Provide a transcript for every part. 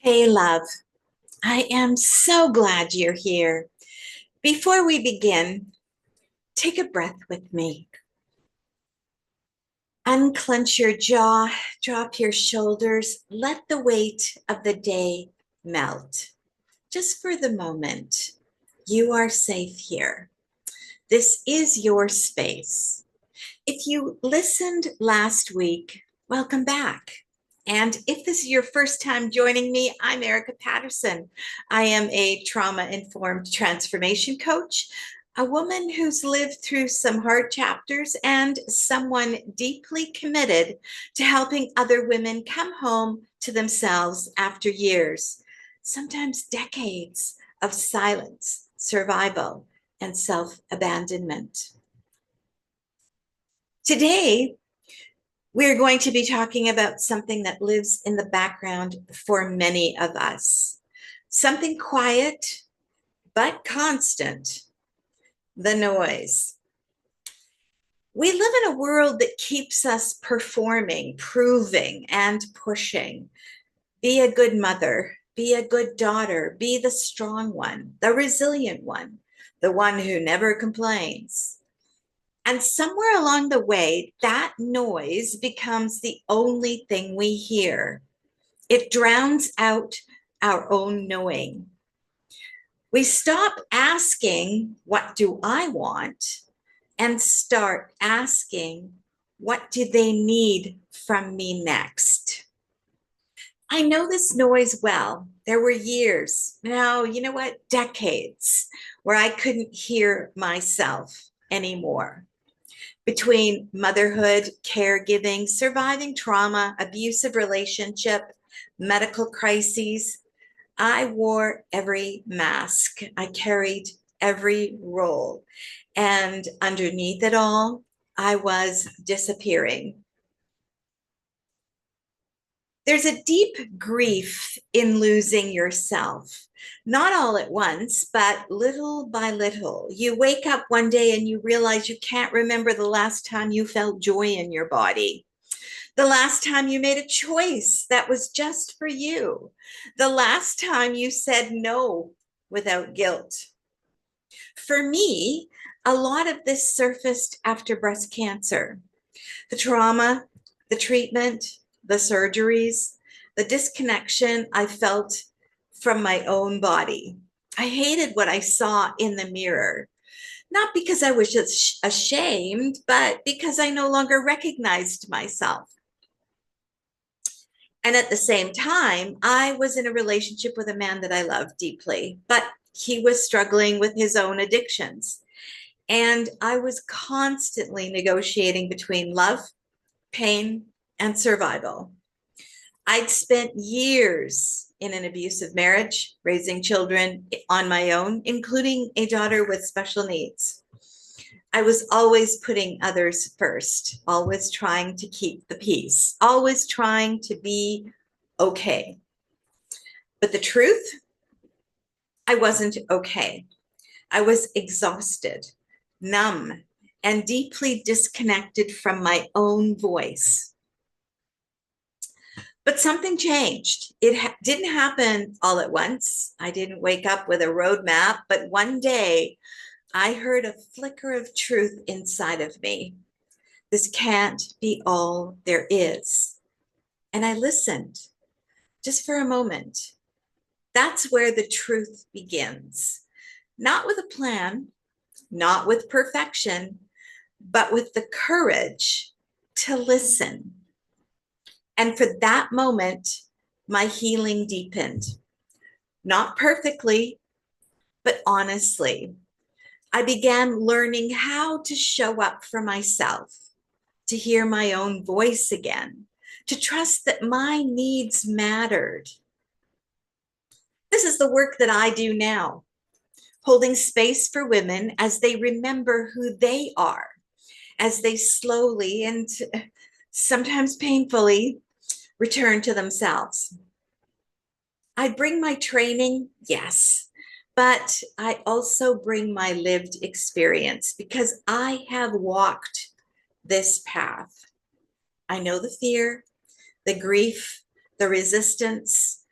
Hey, love, I am so glad you're here. Before we begin, take a breath with me. Unclench your jaw, drop your shoulders, let the weight of the day melt. Just for the moment, you are safe here. This is your space. If you listened last week, welcome back. And if this is your first time joining me, I'm Erika Patterson. I am a trauma-informed transformation coach, a woman who's lived through some hard chapters, and someone deeply committed to helping other women come home to themselves after years, sometimes decades of silence, survival, and self-abandonment. Today, we're going to be talking about something that lives in the background for many of us. Something quiet, but constant, the noise. We live in a world that keeps us performing, proving, and pushing. Be a good mother, be a good daughter, be the strong one, the resilient one, the one who never complains. And somewhere along the way, that noise becomes the only thing we hear. It drowns out our own knowing. We stop asking, what do I want? And start asking, what do they need from me next? I know this noise well. There were years, now, you know what, decades, where I couldn't hear myself anymore. Between motherhood, caregiving, surviving trauma, abusive relationship, medical crises, I wore every mask. I carried every role. And underneath it all, I was disappearing. There's a deep grief in losing yourself. Not all at once, but little by little. You wake up one day and you realize you can't remember the last time you felt joy in your body, the last time you made a choice that was just for you, the last time you said no without guilt. For me, a lot of this surfaced after breast cancer. The trauma, the treatment, the surgeries, the disconnection I felt from my own body. I hated what I saw in the mirror, not because I was just ashamed, but because I no longer recognized myself. And at the same time, I was in a relationship with a man that I loved deeply, but he was struggling with his own addictions. And I was constantly negotiating between love, pain, and survival. I'd spent years in an abusive marriage, raising children on my own, including a daughter with special needs. I was always putting others first, always trying to keep the peace, always trying to be okay. But the truth, I wasn't okay. I was exhausted, numb, and deeply disconnected from my own voice. But something changed. It didn't happen all at once. I didn't wake up with a roadmap, but one day I heard a flicker of truth inside of me. This can't be all there is. And I listened just for a moment. That's where the truth begins. Not with a plan, not with perfection, but with the courage to listen. And for that moment, my healing deepened. Not perfectly, but honestly. I began learning how to show up for myself, to hear my own voice again, to trust that my needs mattered. This is the work that I do now, holding space for women as they remember who they are, as they slowly and sometimes painfully return to themselves. I bring my training, yes, but I also bring my lived experience because I have walked this path. I know the fear, the grief, the resistance,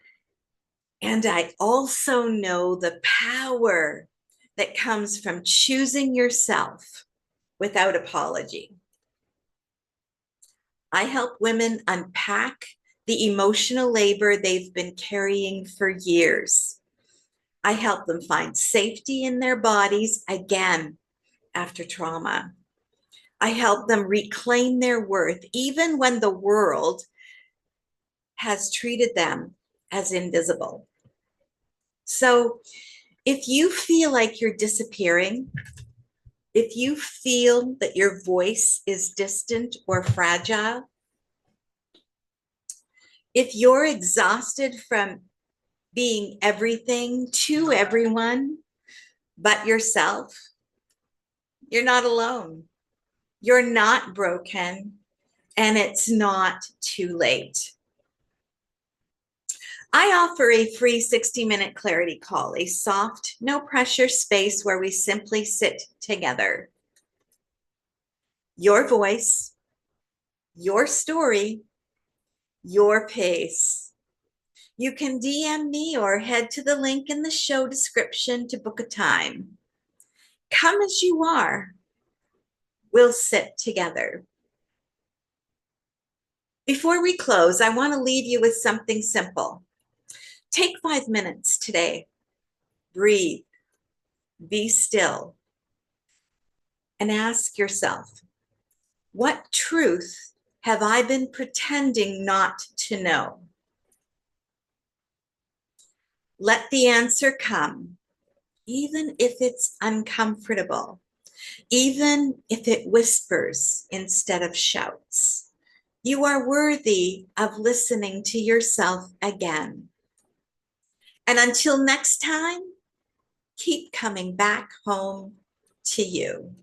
And I also know the power that comes from choosing yourself without apology. I help women unpack the emotional labor they've been carrying for years. I help them find safety in their bodies again after trauma. I help them reclaim their worth, even when the world has treated them as invisible. So if you feel like you're disappearing, if you feel that your voice is distant or fragile, if you're exhausted from being everything to everyone but yourself, you're not alone. You're not broken, and it's not too late. I offer a free 60-minute clarity call, a soft, no pressure space where we simply sit together. Your voice, your story, your pace. You can DM me or head to the link in the show description to book a time. Come as you are. We'll sit together. Before we close, I want to leave you with something simple. Take 5 minutes today. Breathe. Be still. And ask yourself, what truth have I been pretending not to know? Let the answer come, even if it's uncomfortable, even if it whispers instead of shouts. You are worthy of listening to yourself again. And until next time, keep coming back home to you.